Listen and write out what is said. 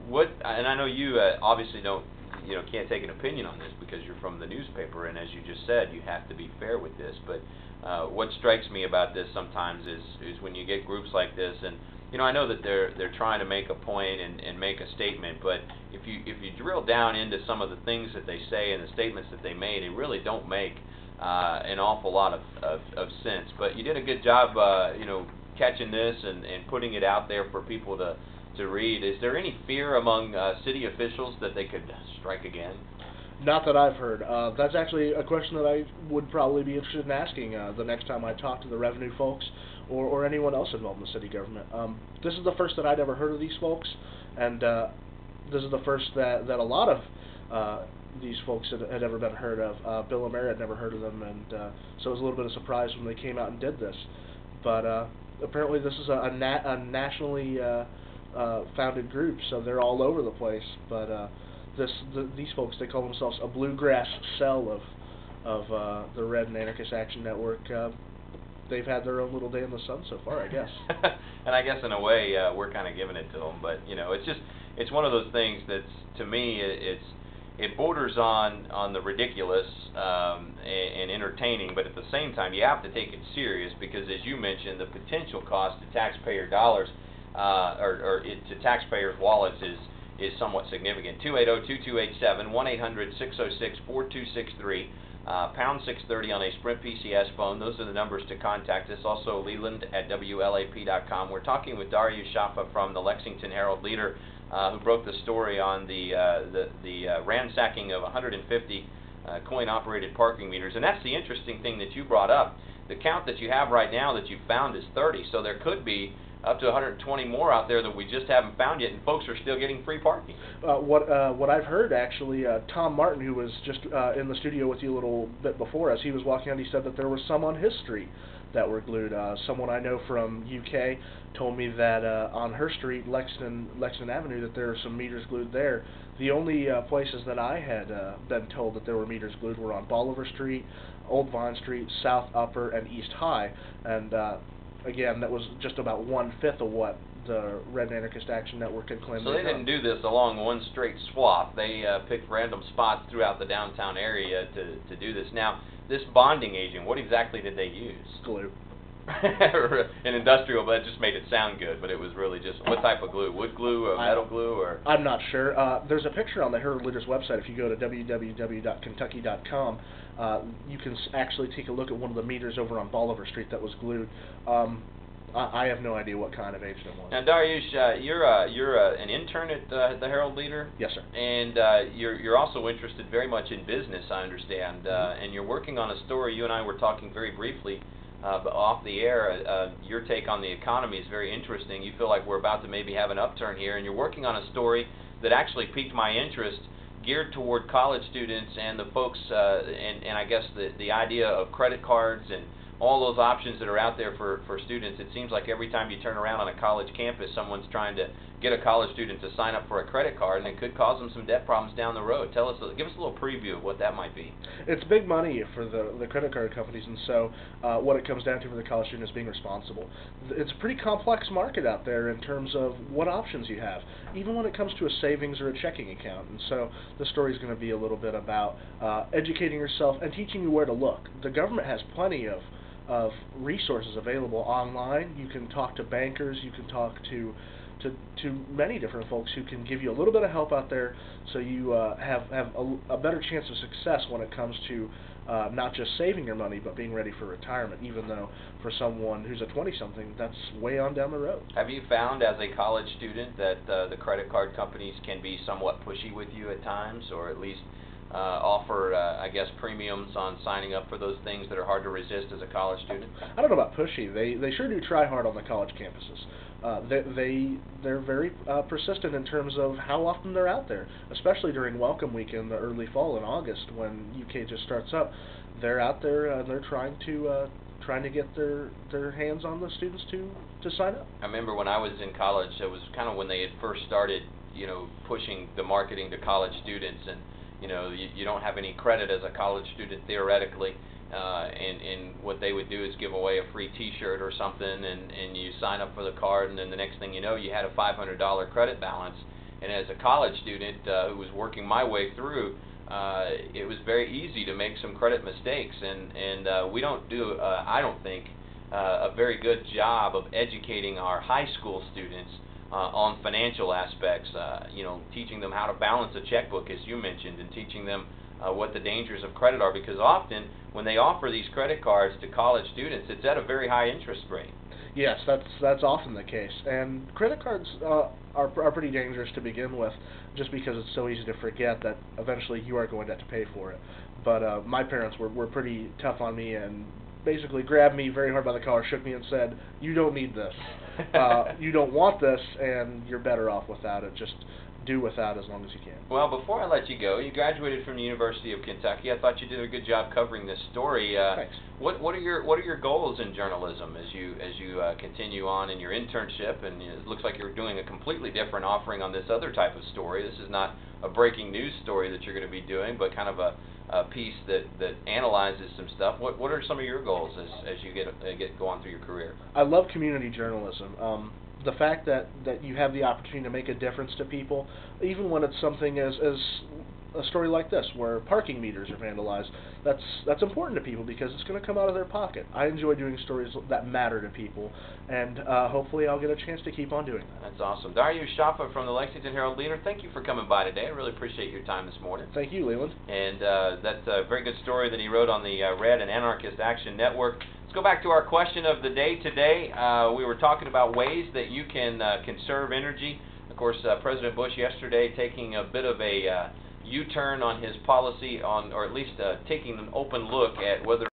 what? And I know you obviously can't take an opinion on this because you're from the newspaper, and as you just said, you have to be fair with this. But what strikes me about this sometimes is when you get groups like this, and I know that they're trying to make a point and make a statement, but if you drill down into some of the things that they say and the statements that they made, they really don't make an awful lot of sense. But you did a good job, catching this and putting it out there for people to read. Is there any fear among city officials that they could strike again? Not that I've heard. That's actually a question that I would probably be interested in asking the next time I talk to the revenue folks or anyone else involved in the city government. This is the first that I'd ever heard of these folks, and this is the first that a lot of these folks had ever been heard of. Bill and Mary had never heard of them, and so it was a little bit of surprise when they came out and did this. But apparently this is a nationally founded group, so they're all over the place. But these folks, they call themselves a bluegrass cell of the Red and Anarchist Action Network. They've had their own little day in the sun so far, I guess. And I guess in a way we're kind of giving it to them, but it's one of those things that's, to me, it borders on the ridiculous and entertaining, but at the same time you have to take it serious because, as you mentioned, the potential cost to taxpayer dollars to taxpayers' wallets is somewhat significant. 280-2287, 1-800-606-4263, pound 630 on a Sprint PCS phone. Those are the numbers to contact us. Also, Leland at WLAP.com. We're talking with Dariush Shaffa from the Lexington Herald-Leader, who broke the story on the ransacking of 150 coin-operated parking meters. And that's the interesting thing that you brought up. The count that you have right now that you found is 30, so there could be up to 120 more out there that we just haven't found yet, and folks are still getting free parking. What I've heard, actually, Tom Martin, who was just in the studio with you a little bit before us, he was walking out, he said that there was some on his street that were glued. Someone I know from UK told me that on her street, Lexington Avenue, that there are some meters glued there. The only places that I had been told that there were meters glued were on Bolivar Street, Old Vine Street, South Upper, and East High, and again, that was just about 1/5 of what the Red Anarchist Action Network had claimed. So they didn't do this along one straight swath. They picked random spots throughout the downtown area to do this. Now, this bonding agent, what exactly did they use? Glue. An industrial, but it just made it sound good, but it was really just, what type of glue? Wood glue or metal glue? Or I'm not sure. There's a picture on the Herald-Leader's website. If you go to www.kentucky.com, you can actually take a look at one of the meters over on Bolivar Street that was glued. I have no idea what kind of agent it was. Now, Dariush, you're an intern at the Herald-Leader? Yes, sir. And you're also interested very much in business, I understand, and you're working on a story. You and I were talking very briefly but off the air. Your take on the economy is very interesting. You feel like we're about to maybe have an upturn here, and you're working on a story that actually piqued my interest, geared toward college students and the folks, and I guess the idea of credit cards and all those options that are out there for students. It seems like every time you turn around on a college campus, someone's trying to get a college student to sign up for a credit card, and it could cause them some debt problems down the road. Give us a little preview of what that might be. It's big money for the credit card companies, and so what it comes down to for the college student is being responsible. It's a pretty complex market out there in terms of what options you have, even when it comes to a savings or a checking account. And so the story is going to be a little bit about educating yourself and teaching you where to look. The government has plenty of resources available online. You can talk to bankers, you can talk to many different folks who can give you a little bit of help out there, so you have a better chance of success when it comes to not just saving your money, but being ready for retirement, even though for someone who's a 20-something, that's way on down the road. Have you found as a college student that the credit card companies can be somewhat pushy with you at times, or at least offer, I guess, premiums on signing up for those things that are hard to resist as a college student? I don't know about pushy. They sure do try hard on the college campuses. They're very persistent in terms of how often they're out there, especially during Welcome Week in the early fall in August when UK just starts up. They're out there and they're trying to get their hands on the students to sign up. I remember when I was in college, it was kind of when they had first started, pushing the marketing to college students, and you don't have any credit as a college student theoretically, and what they would do is give away a free T-shirt or something, and you sign up for the card, and then the next thing you know, you had a $500 credit balance, And as a college student who was working my way through, it was very easy to make some credit mistakes, and we don't do, I don't think, a very good job of educating our high school students on financial aspects, teaching them how to balance a checkbook, as you mentioned, and teaching them what the dangers of credit are, because often when they offer these credit cards to college students, it's at a very high interest rate. Yes, that's often the case, and credit cards are pretty dangerous to begin with, just because it's so easy to forget that eventually you are going to have to pay for it. But my parents were pretty tough on me and basically grabbed me very hard by the collar, shook me, and said, "You don't need this. You don't want this, and you're better off without it. Just do without as long as you can." Well, before I let you go, you graduated from the University of Kentucky. I thought you did a good job covering this story. Thanks. What are your goals in journalism as you continue on in your internship? And it looks like you're doing a completely different offering on this other type of story. This is not a breaking news story that you're going to be doing, but kind of a piece that analyzes some stuff. What are some of your goals as you go on through your career? I love community journalism. The fact that you have the opportunity to make a difference to people, even when it's something as a story like this, where parking meters are vandalized, that's important to people because it's going to come out of their pocket. I enjoy doing stories that matter to people, and hopefully I'll get a chance to keep on doing that. That's awesome. Darius Shaffa from the Lexington Herald-Leader, thank you for coming by today. I really appreciate your time this morning. Thank you, Leland. And that's a very good story that he wrote on the Red and Anarchist Action Network. Let's go back to our question of the day today. We were talking about ways that you can conserve energy. Of course, President Bush yesterday taking a bit of a U-turn on his policy on, or at least taking an open look at whether